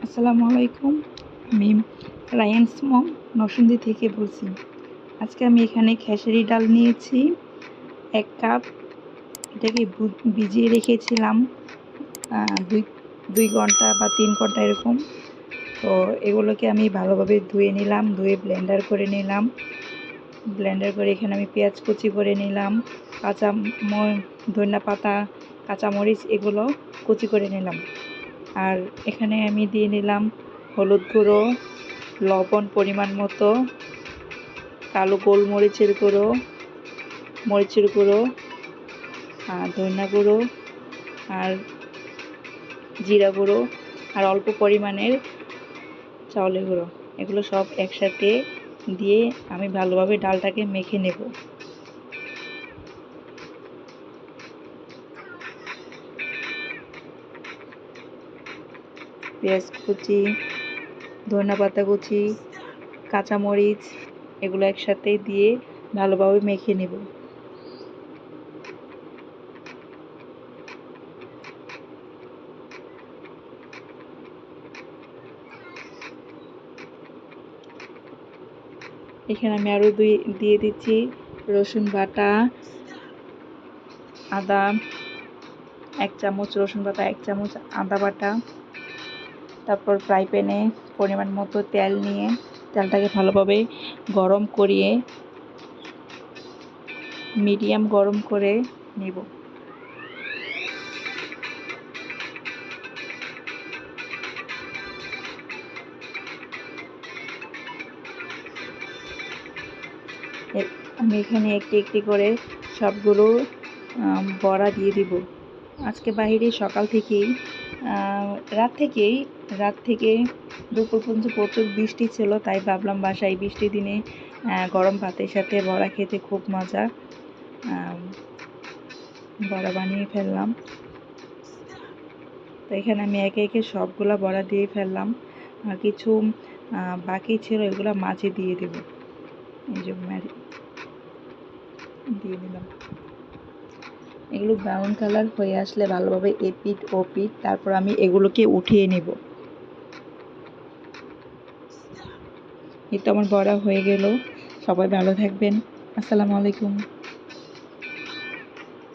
আসসালামু আলাইকুম। আমি রায়ান্স মম নরসিংদী থেকে বলছি। আজকে আমি এখানে খেসারি ডাল নিয়েছি ১ কাপ। এটাকে ভিজিয়ে রেখেছিলাম ২ ঘন্টা বা ৩ ঘন্টা এরকম। তো এগুলোকে আমি ভালোভাবে ধুয়ে নিলাম, ধুয়ে ব্লেন্ডার করে নিলাম। ব্লেন্ডার করে এখানে আমি পেঁয়াজ কুচি করে নিলাম, ধনিয়া পাতা, কাঁচামরিচ এগুলো কুচি করে নিলাম। আর এখানে আমি দিয়ে নিলাম হলুদ গুঁড়ো, লবণ পরিমাণ মতো, কালো গোলমরিচের গুঁড়ো, মরিচের গুঁড়ো, ধনিয়া গুঁড়ো আর জিরা গুঁড়ো আর অল্প পরিমাণের চাউলের গুঁড়ো। এগুলো সব একসাথে দিয়ে আমি ভালোভাবে ডালটাকে মেখে নেব। পেঁয়াজ কুচি, ধনিয়া পাতা কুচি, কাঁচামরিচ এগুলো একসাথে দিয়ে ভালোভাবে মেখে নেব। এখানে আমি আরও দিয়ে দিচ্ছি রসুন বাটা, আদা ১ চামচ রসুন বাটা, ১ চামচ আদা বাটা। তারপর ফ্রাই প্যানে পরিমাণ মতো তেল নিয়ে তেলটাকে ভালোভাবে গরম করিয়ে মিডিয়াম গরম করে নেব। আমি এখানে একটি একটি করে সবগুলো বড়া দিয়ে দিব। আজকে বাইরে সকাল থেকেই রাত থেকে দুপুর পর্যন্ত প্রচুর বৃষ্টি ছিল, তাই ভাবলাম বাসায় বৃষ্টির দিনে গরম ভাতের সাথে বড়া খেতে খুব মজা। বড়া বানিয়ে ফেললাম। তো এখানে আমি একে একে সবগুলা বড়া দিয়ে ফেললাম, আর কিছু বাকি ছিল এগুলো মাঝে দিয়ে দেব। এই যে দিয়ে দিলাম। এগুলো ব্রাউন কালার হয়ে আসলে ভালোভাবে এপিট ওপিট তারপর আমি এগুলোকে উঠিয়ে নেব। এই তো আমার বড়া হয়ে গেল। সবাই ভালো থাকবেন। আসসালামু আলাইকুম।